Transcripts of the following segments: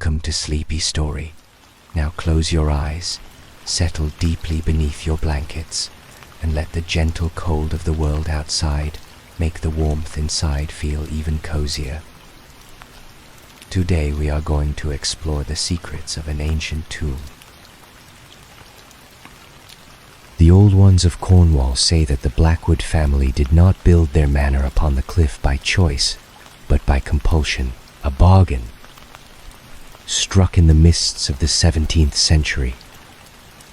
Welcome to Sleepy Story. Now close your eyes, settle deeply beneath your blankets, and let the gentle cold of the world outside make the warmth inside feel even cozier. Today we are going to explore the secrets of an ancient tomb. The old ones of Cornwall say that the Blackwood family did not build their manor upon the cliff by choice, but by compulsion, a bargain struck in the mists of the 17th century,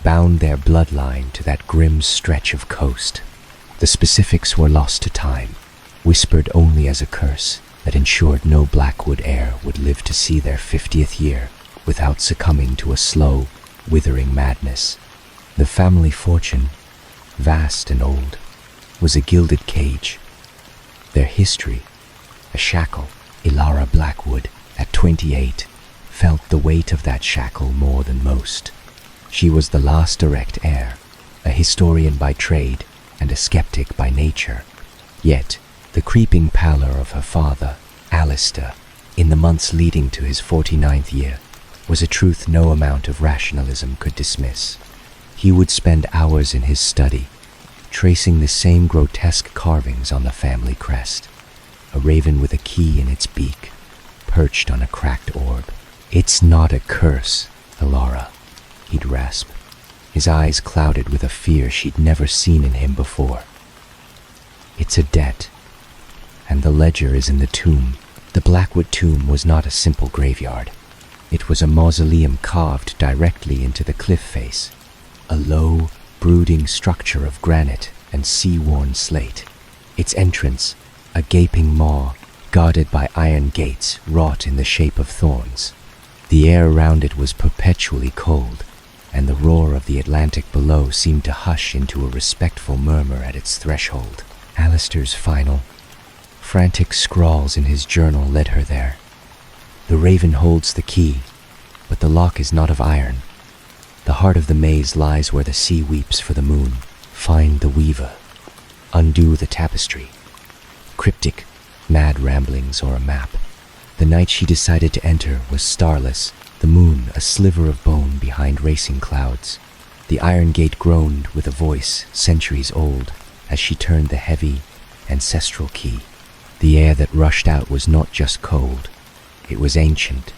bound their bloodline to that grim stretch of coast. The specifics were lost to time, whispered only as a curse that ensured no Blackwood heir would live to see their 50th year without succumbing to a slow, withering madness. The family fortune, vast and old, was a gilded cage. Their history, a shackle. Ilara Blackwood, at 28, felt the weight of that shackle more than most. She was the last direct heir, a historian by trade and a skeptic by nature. Yet, the creeping pallor of her father, Alistair, in the months leading to his 49th year, was a truth no amount of rationalism could dismiss. He would spend hours in his study, tracing the same grotesque carvings on the family crest, a raven with a key in its beak, perched on a cracked orb. "It's not a curse, Ilara," he'd rasp, his eyes clouded with a fear she'd never seen in him before. "It's a debt, and the ledger is in the tomb." The Blackwood tomb was not a simple graveyard. It was a mausoleum carved directly into the cliff face, a low, brooding structure of granite and sea-worn slate. Its entrance, a gaping maw, guarded by iron gates wrought in the shape of thorns. The air around it was perpetually cold, and the roar of the Atlantic below seemed to hush into a respectful murmur at its threshold. Alistair's final, frantic scrawls in his journal led her there. The raven holds the key, but the lock is not of iron. The heart of the maze lies where the sea weeps for the moon. Find the weaver. Undo the tapestry. Cryptic, mad ramblings or a map. The night she decided to enter was starless, the moon a sliver of bone behind racing clouds. The iron gate groaned with a voice centuries old as she turned the heavy, ancestral key. The air that rushed out was not just cold, it was ancient,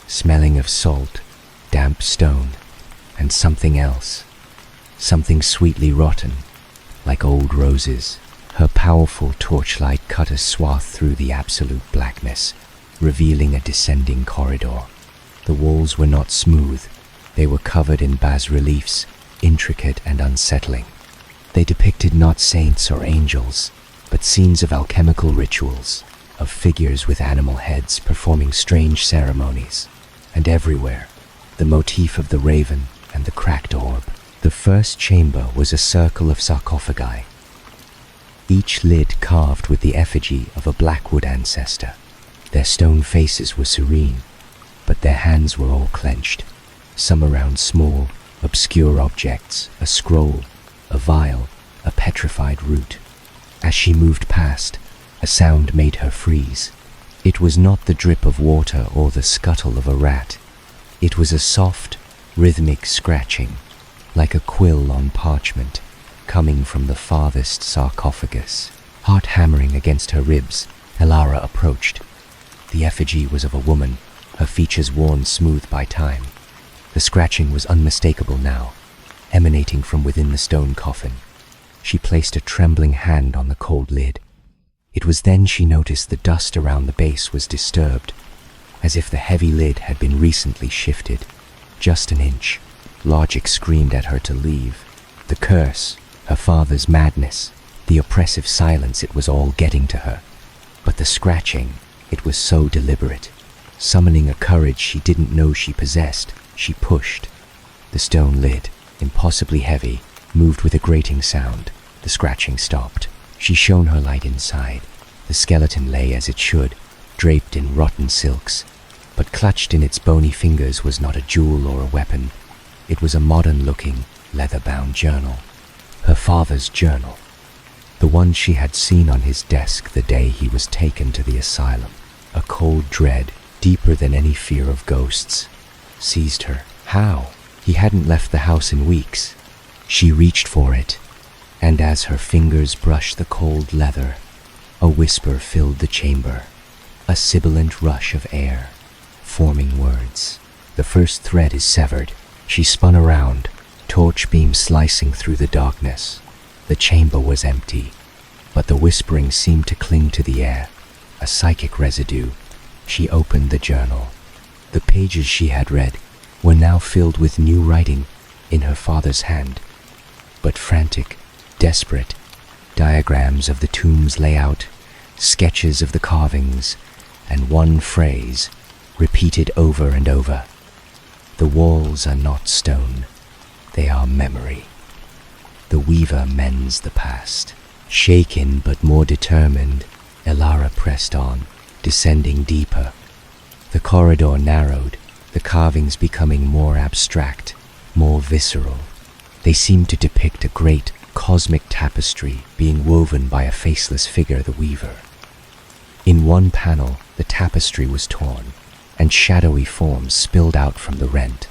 smelling of salt, damp stone, and something else, something sweetly rotten, like old roses. Her powerful torchlight cut a swath through the absolute blackness, revealing a descending corridor. The walls were not smooth. They were covered in bas-reliefs, intricate and unsettling. They depicted not saints or angels, but scenes of alchemical rituals, of figures with animal heads performing strange ceremonies. And everywhere, the motif of the raven and the cracked orb. The first chamber was a circle of sarcophagi, each lid carved with the effigy of a Blackwood ancestor. Their stone faces were serene, but their hands were all clenched, some around small, obscure objects, a scroll, a vial, a petrified root. As she moved past, a sound made her freeze. It was not the drip of water or the scuttle of a rat. It was a soft, rhythmic scratching, like a quill on parchment, coming from the farthest sarcophagus. Heart hammering against her ribs, Ilara approached. The effigy was of a woman, her features worn smooth by time. The scratching was unmistakable now, emanating from within the stone coffin. She placed a trembling hand on the cold lid. It was then she noticed the dust around the base was disturbed, as if the heavy lid had been recently shifted. Just an inch. Logic screamed at her to leave. The curse, her father's madness, the oppressive silence, it was all getting to her. But the scratching, it was so deliberate. Summoning a courage she didn't know she possessed, she pushed. The stone lid, impossibly heavy, moved with a grating sound. The scratching stopped. She shone her light inside. The skeleton lay as it should, draped in rotten silks. But clutched in its bony fingers was not a jewel or a weapon. It was a modern-looking, leather-bound journal. Her father's journal. The one she had seen on his desk the day he was taken to the asylum. A cold dread deeper than any fear of ghosts, seized her. How? He hadn't left the house in weeks. She reached for it, and as her fingers brushed the cold leather, a whisper filled the chamber, a sibilant rush of air, forming words. The first thread is severed. She spun around, torch beam slicing through the darkness. The chamber was empty, but the whispering seemed to cling to the air, a psychic residue. She opened the journal. The pages she had read were now filled with new writing in her father's hand, but frantic, desperate, diagrams of the tomb's layout, sketches of the carvings, and one phrase repeated over and over. The walls are not stone, they are memory. The weaver mends the past. Shaken but more determined, Elara pressed on, descending deeper. The corridor narrowed, the carvings becoming more abstract, more visceral. They seemed to depict a great cosmic tapestry being woven by a faceless figure, the weaver. In one panel, the tapestry was torn, and shadowy forms spilled out from the rent.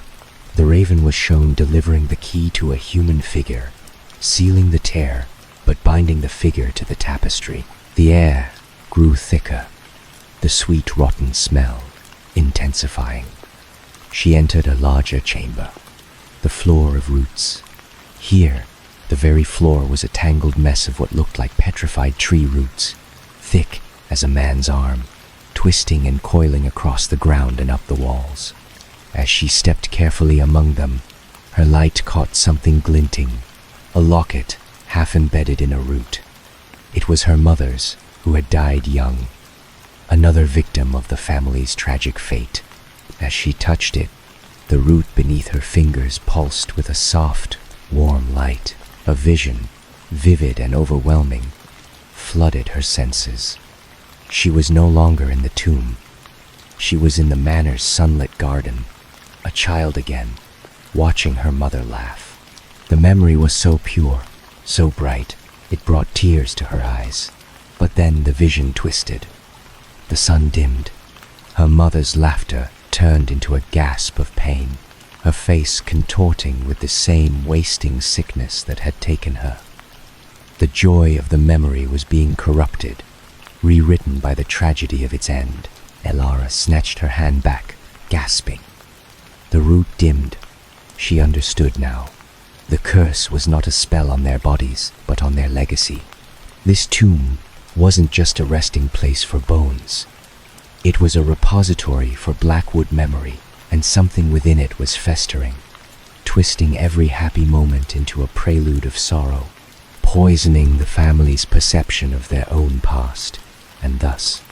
The raven was shown delivering the key to a human figure, sealing the tear, but binding the figure to the tapestry. The air grew thicker, the sweet rotten smell intensifying. She entered a larger chamber, the floor of roots. Here, the very floor was a tangled mess of what looked like petrified tree roots, thick as a man's arm, twisting and coiling across the ground and up the walls. As she stepped carefully among them, her light caught something glinting, a locket half embedded in a root. It was her mother's, who had died young, another victim of the family's tragic fate. As she touched it, the root beneath her fingers pulsed with a soft, warm light. A vision, vivid and overwhelming, flooded her senses. She was no longer in the tomb. She was in the manor's sunlit garden, a child again, watching her mother laugh. The memory was so pure, so bright, it brought tears to her eyes. But then the vision twisted. The sun dimmed. Her mother's laughter turned into a gasp of pain, her face contorting with the same wasting sickness that had taken her. The joy of the memory was being corrupted, rewritten by the tragedy of its end. Elara snatched her hand back, gasping. The root dimmed. She understood now. The curse was not a spell on their bodies, but on their legacy. This tomb wasn't just a resting place for bones. It was a repository for Blackwood memory, and something within it was festering, twisting every happy moment into a prelude of sorrow, poisoning the family's perception of their own past, and thus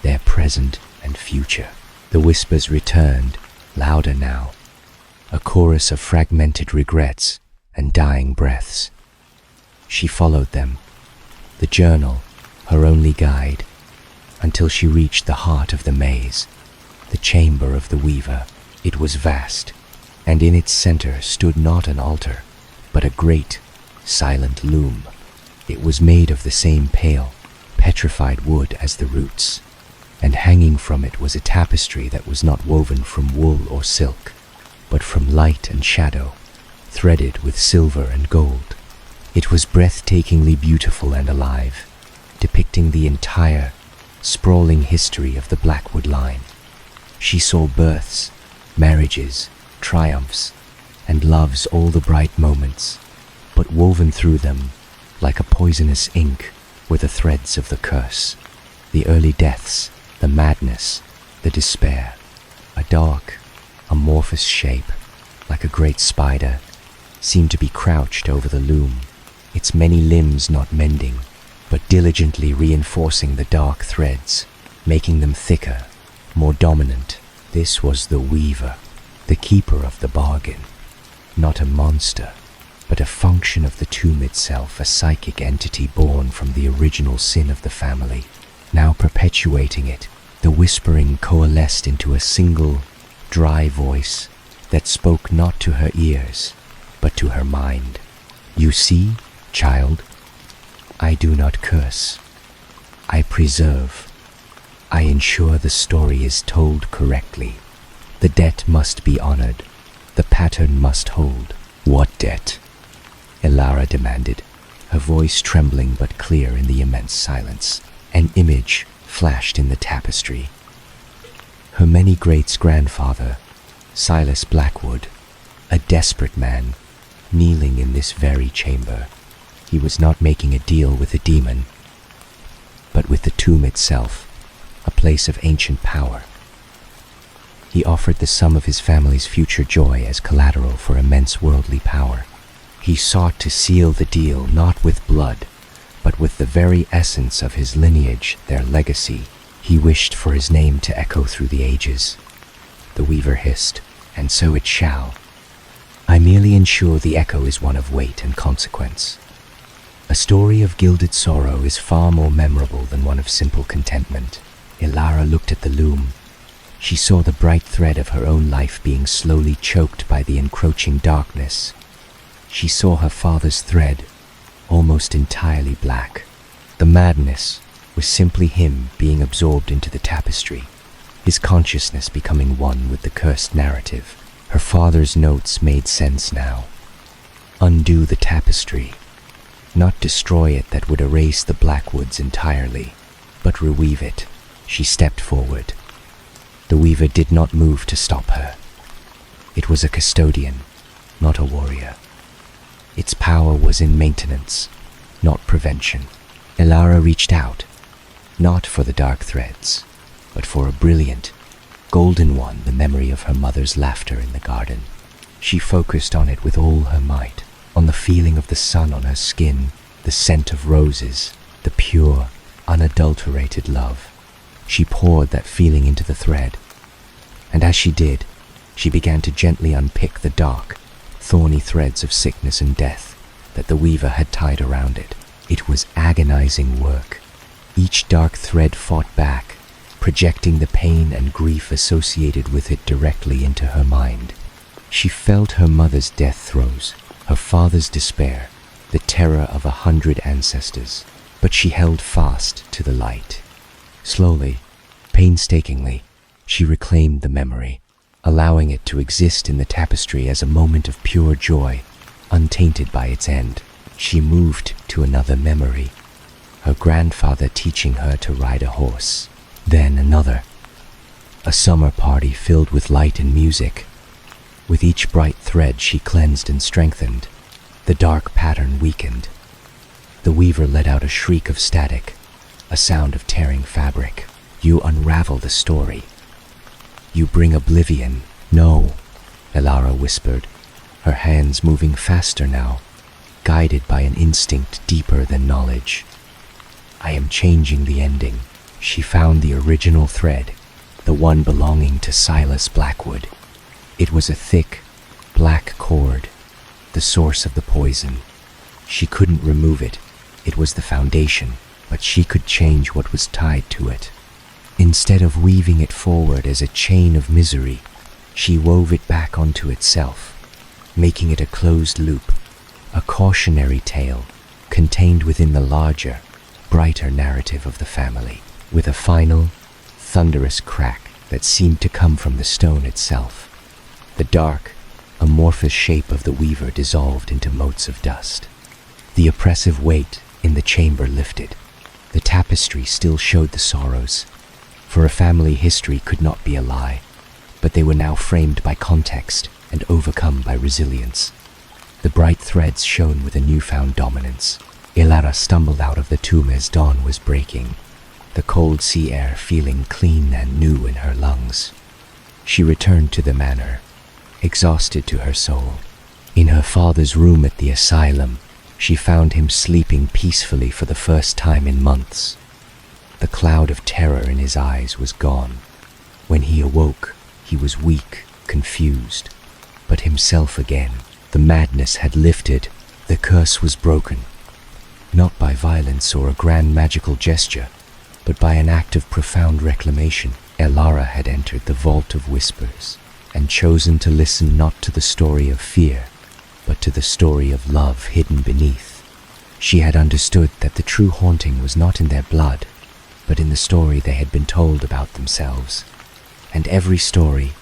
their present and future. The whispers returned, louder now, a chorus of fragmented regrets and dying breaths. She followed them, the journal her only guide, until she reached the heart of the maze, the chamber of the weaver. It was vast, and in its center stood not an altar, but a great, silent loom. It was made of the same pale, petrified wood as the roots, and hanging from it was a tapestry that was not woven from wool or silk, but from light and shadow, threaded with silver and gold. It was breathtakingly beautiful and alive, depicting the entire, sprawling history of the Blackwood line. She saw births, marriages, triumphs, and loves, all the bright moments, but woven through them, like a poisonous ink, were the threads of the curse, the early deaths, the madness, the despair. A dark, amorphous shape, like a great spider, seemed to be crouched over the loom, its many limbs not mending, but diligently reinforcing the dark threads, making them thicker, more dominant. This was the weaver, the keeper of the bargain, not a monster, but a function of the tomb itself, a psychic entity born from the original sin of the family, now perpetuating it. The whispering coalesced into a single, dry voice that spoke not to her ears, but to her mind. You see, child, I do not curse. I preserve. I ensure the story is told correctly. The debt must be honored. The pattern must hold. What debt? Elara demanded, her voice trembling but clear in the immense silence. An image flashed in the tapestry. Her many greats' grandfather, Silas Blackwood, a desperate man, kneeling in this very chamber. He was not making a deal with a demon, but with the tomb itself, a place of ancient power. He offered the sum of his family's future joy as collateral for immense worldly power. He sought to seal the deal not with blood, but with the very essence of his lineage, their legacy. He wished for his name to echo through the ages. The weaver hissed, "And so it shall. I merely ensure the echo is one of weight and consequence. A story of gilded sorrow is far more memorable than one of simple contentment." Elara looked at the loom. She saw the bright thread of her own life being slowly choked by the encroaching darkness. She saw her father's thread, almost entirely black. The madness was simply him being absorbed into the tapestry, his consciousness becoming one with the cursed narrative. Her father's notes made sense now. Undo the tapestry. Not destroy it, that would erase the Blackwoods entirely, but reweave it. She stepped forward. The weaver did not move to stop her. It was a custodian, not a warrior. Its power was in maintenance, not prevention. Elara reached out, not for the dark threads, but for a brilliant, golden one, the memory of her mother's laughter in the garden. She focused on it with all her might, on the feeling of the sun on her skin, the scent of roses, the pure, unadulterated love. She poured that feeling into the thread, and as she did, she began to gently unpick the dark, thorny threads of sickness and death that the weaver had tied around it. It was agonizing work. Each dark thread fought back, projecting the pain and grief associated with it directly into her mind. She felt her mother's death throes, her father's despair, the terror of 100 ancestors, but she held fast to the light. Slowly, painstakingly, she reclaimed the memory, allowing it to exist in the tapestry as a moment of pure joy, untainted by its end. She moved to another memory, her grandfather teaching her to ride a horse. Then another, a summer party filled with light and music. With each bright thread she cleansed and strengthened. The dark pattern weakened. The weaver let out a shriek of static, a sound of tearing fabric. "You unravel the story. You bring oblivion." "No," Elara whispered, her hands moving faster now, guided by an instinct deeper than knowledge. "I am changing the ending." She found the original thread, the one belonging to Silas Blackwood. It was a thick, black cord, the source of the poison. She couldn't remove it. It was the foundation, but she could change what was tied to it. Instead of weaving it forward as a chain of misery, she wove it back onto itself, making it a closed loop, a cautionary tale contained within the larger, brighter narrative of the family, with a final, thunderous crack that seemed to come from the stone itself. The dark, amorphous shape of the weaver dissolved into motes of dust. The oppressive weight in the chamber lifted. The tapestry still showed the sorrows, for a family history could not be a lie, but they were now framed by context and overcome by resilience. The bright threads shone with a newfound dominance. Elara stumbled out of the tomb as dawn was breaking, the cold sea air feeling clean and new in her lungs. She returned to the manor, exhausted to her soul. In her father's room at the asylum, she found him sleeping peacefully for the first time in months. The cloud of terror in his eyes was gone. When he awoke, he was weak, confused, but himself again. The madness had lifted, the curse was broken. Not by violence or a grand magical gesture, but by an act of profound reclamation. Elara had entered the vault of whispers and chosen to listen not to the story of fear, but to the story of love hidden beneath. She had understood that the true haunting was not in their blood, but in the story they had been told about themselves. And every story,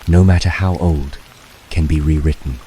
no matter how old, can be rewritten.